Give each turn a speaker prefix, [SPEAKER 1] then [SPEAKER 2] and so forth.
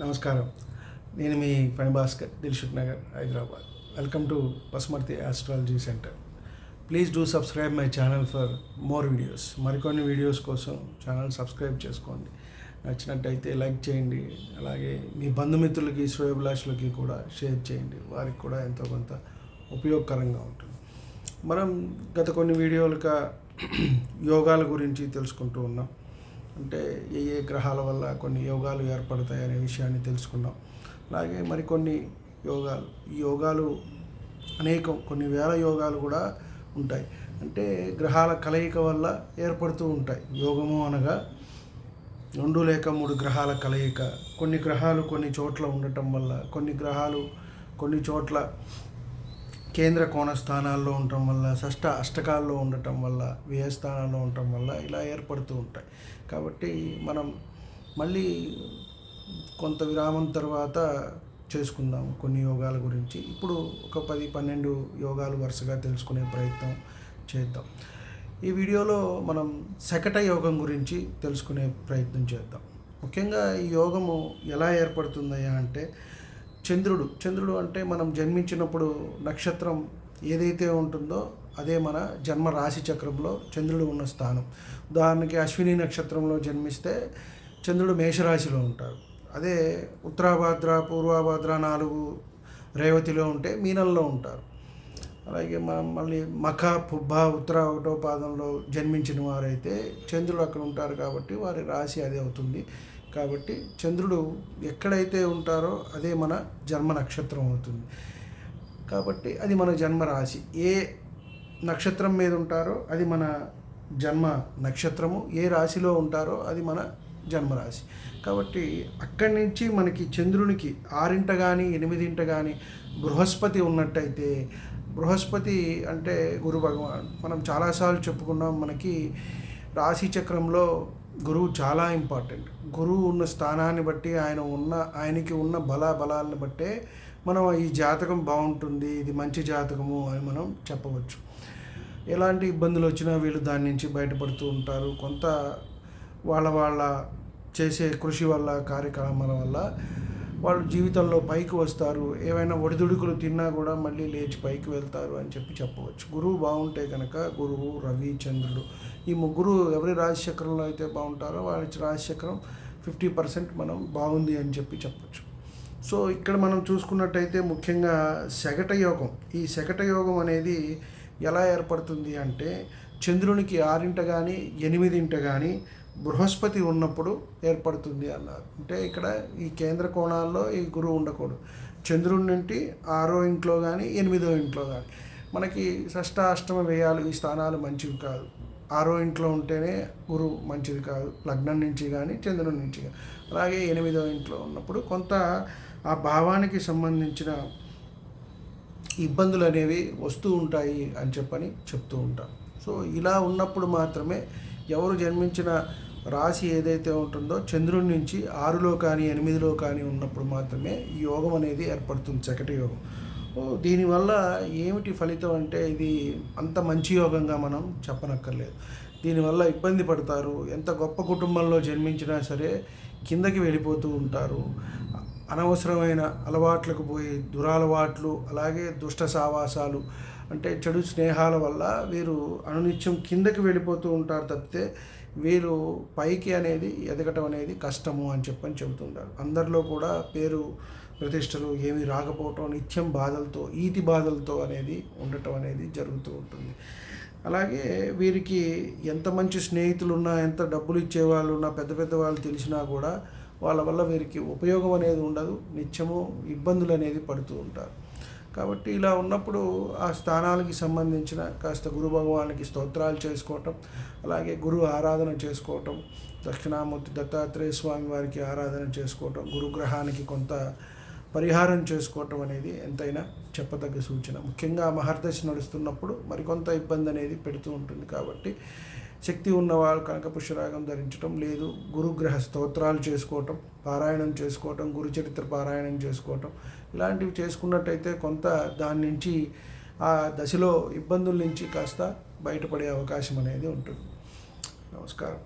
[SPEAKER 1] నమస్కారం. నేను మీ Phanibhaskar, Dilsukh Nagar, Hyderabad. Welcome to Pasumarthi astrology centre. Please do subscribe my channel for more videos. మరికొన్ని వీడియోస్ కోసం ఛానల్ సబ్స్క్రైబ్ చేసుకోండి. నచ్చినట్టయితే లైక్ చేయండి. అలాగే మీ బంధుమిత్రులకి, శ్రేయోభిలాషులకి కూడా షేర్ చేయండి. వారికి కూడా ఎంతో కొంత ఉపయోగకరంగా ఉంటుంది. మనం గత కొన్ని వీడియోలుగా యోగాల గురించి తెలుసుకుంటూ ఉన్నాం. అంటే ఏ గ్రహాల వల్ల కొన్ని యోగాలు ఏర్పడతాయి అనే విషయాన్ని తెలుసుకున్నాం. అలాగే మరికొన్ని ఈ యోగాలు అనేకం, కొన్ని వేల యోగాలు కూడా ఉంటాయి. అంటే గ్రహాల కలయిక వల్ల ఏర్పడుతూ ఉంటాయి. యోగము అనగా 2 లేక 3 గ్రహాల కలయిక. కొన్ని గ్రహాలు కొన్ని చోట్ల ఉండటం వల్ల, కొన్ని గ్రహాలు కొన్ని చోట్ల కేంద్ర కోణ స్థానాల్లో ఉండటం వల్ల, అష్టకాల్లో ఉండటం వల్ల, వ్యయస్థానాల్లో ఉండటం వల్ల ఇలా ఏర్పడుతూ ఉంటాయి. కాబట్టి మనం మళ్ళీ కొంత విరామం తర్వాత చేసుకుందాం కొన్ని యోగాల గురించి. ఇప్పుడు ఒక 10-12 యోగాలు వరుసగా తెలుసుకునే ప్రయత్నం చేద్దాం. ఈ వీడియోలో మనం శకట యోగం గురించి తెలుసుకునే ప్రయత్నం చేద్దాం. ముఖ్యంగా ఈ యోగము ఎలా ఏర్పడుతుందయ్యా అంటే, చంద్రుడు అంటే మనం జన్మించినప్పుడు నక్షత్రం ఏదైతే ఉంటుందో అదే మన జన్మ రాశి చక్రంలో చంద్రుడు ఉన్న స్థానం. ఉదాహరణకి అశ్విని నక్షత్రంలో జన్మిస్తే చంద్రుడు మేషరాశిలో ఉంటారు. అదే ఉత్తరాభాద్ర, పూర్వభాద్ర 4 రేవతిలో ఉంటే మీనంలో ఉంటారు. అలాగే మనం మళ్ళీ మఖ, పుబ్బ, ఉత్తర 1వ పాదంలో జన్మించిన వారైతే చంద్రుడు అక్కడ ఉంటారు కాబట్టి వారి రాశి అదే అవుతుంది. కాబట్టి చంద్రుడు ఎక్కడైతే ఉంటారో అదే మన జన్మ నక్షత్రం అవుతుంది. కాబట్టి అది మన జన్మ రాశి. ఏ నక్షత్రం మీద ఉంటారో అది మన జన్మ నక్షత్రము, ఏ రాశిలో ఉంటారో అది మన జన్మరాశి. కాబట్టి అక్కడి నుంచి మనకి చంద్రునికి 6ంట కానీ 8ంట కానీ బృహస్పతి ఉన్నట్టయితే, బృహస్పతి అంటే గురు భగవాన్, మనం చాలాసార్లు చెప్పుకున్నాం. మనకి రాశి చక్రంలో గురువు చాలా ఇంపార్టెంట్. గురువు ఉన్న స్థానాన్ని బట్టి, ఆయనకి ఉన్న బలాలను బట్టే మనం ఈ జాతకం బాగుంటుంది, ఇది మంచి జాతకము అని మనం చెప్పవచ్చు. ఎలాంటి ఇబ్బందులు వచ్చినా వీళ్ళు దాని నుంచి బయటపడుతూ ఉంటారు. కొంత వాళ్ళ చేసే కృషి వల్ల, కార్యక్రమాల వల్ల వాళ్ళు జీవితంలో పైకి వస్తారు. ఏవైనా ఒడిదుడుకులు తిన్నా కూడా మళ్ళీ లేచి పైకి వెళ్తారు అని చెప్పవచ్చు. గురువు బాగుంటే కనుక, గురువు, రవి, చంద్రుడు ఈ ముగ్గురు ఎవరి రాశిచక్రంలో అయితే బాగుంటారో వాళ్ళ రాశిచక్రం 50% మనం బాగుంది అని చెప్పచ్చు. సో ఇక్కడ మనం చూసుకున్నట్టయితే ముఖ్యంగా శకట యోగం. ఈ శకట యోగం అనేది ఎలా ఏర్పడుతుంది అంటే, చంద్రునికి 6ంట కానీ 8ంట కానీ బృహస్పతి ఉన్నప్పుడు ఏర్పడుతుంది అన్నారు. అంటే ఇక్కడ ఈ కేంద్ర కోణాల్లో ఈ గురువు ఉండకూడదు. చంద్రుడి నుండి 6వ ఇంట్లో కానీ 8వ ఇంట్లో కానీ. మనకి షష్ఠ, అష్టమ, వ్యయాలు ఈ స్థానాలు మంచివి కాదు. 6వ ఇంట్లో ఉంటేనే గురువు మంచిది కాదు, లగ్నం నుంచి కానీ చంద్రుడి నుంచి కానీ. అలాగే 8వ ఇంట్లో ఉన్నప్పుడు కొంత ఆ భావానికి సంబంధించిన ఇబ్బందులు అనేవి వస్తూ ఉంటాయి అని చెప్తూ ఉంటాం. సో ఇలా ఉన్నప్పుడు మాత్రమే ఎవరు జన్మించిన రాశి ఏదైతే ఉంటుందో చంద్రుడి నుంచి 6లో కానీ 8లో కానీ ఉన్నప్పుడు మాత్రమే ఈ యోగం అనేది ఏర్పడుతుంది, శకట యోగం. దీనివల్ల ఏమిటి ఫలితం అంటే, ఇది అంత మంచి యోగంగా మనం చెప్పనక్కర్లేదు. దీనివల్ల ఇబ్బంది పడతారు. ఎంత గొప్ప కుటుంబంలో జన్మించినా సరే కిందకి వెళ్ళిపోతూ ఉంటారు. అనవసరమైన అలవాట్లకు పోయి దురలవాట్లు, అలాగే దుష్ట సావాసాలు అంటే చెడు స్నేహాల వల్ల వీరు అనునిత్యం కిందకి వెళ్ళిపోతూ ఉంటారు తప్పితే వీరు పైకి అనేది ఎదగటం అనేది కష్టము అని చెబుతుంటారు. అందరిలో కూడా పేరు ప్రతిష్టలు ఏమీ రాకపోవటం, నిత్యం ఈతి బాధలతో అనేది ఉండటం అనేది జరుగుతూ ఉంటుంది. అలాగే వీరికి ఎంత మంచి స్నేహితులు ఉన్నా, ఎంత డబ్బులు ఇచ్చేవాళ్ళు ఉన్నా, పెద్ద వాళ్ళు తెలిసినా కూడా వాళ్ళ వల్ల వీరికి ఉపయోగం అనేది ఉండదు. నిత్యము ఇబ్బందులు అనేది పడుతూ ఉంటారు. కాబట్టి ఇలా ఉన్నప్పుడు ఆ స్థానాలకి సంబంధించిన కాస్త గురు భగవానికి స్తోత్రాలు చేసుకోవటం, అలాగే గురు ఆరాధన చేసుకోవటం, దక్షిణామూర్తి దత్తాత్రేయ స్వామి వారికి ఆరాధన చేసుకోవటం, గురుగ్రహానికి కొంత పరిహారం చేసుకోవటం అనేది ఎంతైనా చెప్పదగ్గ సూచన. ముఖ్యంగా మహర్దశ నడుస్తున్నప్పుడు మరికొంత ఇబ్బంది అనేది పెడుతూ ఉంటుంది. కాబట్టి శక్తి ఉన్నవాళ్ళు కనక పుష్యరాగం ధరించడం, లేదు గురుగ్రహ స్తోత్రాలు చేసుకోవటం, పారాయణం చేసుకోవటం, గురుచరిత్ర పారాయణం చేసుకోవటం, ఇలాంటివి చేసుకున్నట్టయితే కొంత దాని నుంచి, ఆ దశలో ఇబ్బందుల నుంచి కాస్త బయటపడే అవకాశం అనేది ఉంటుంది. నమస్కారం.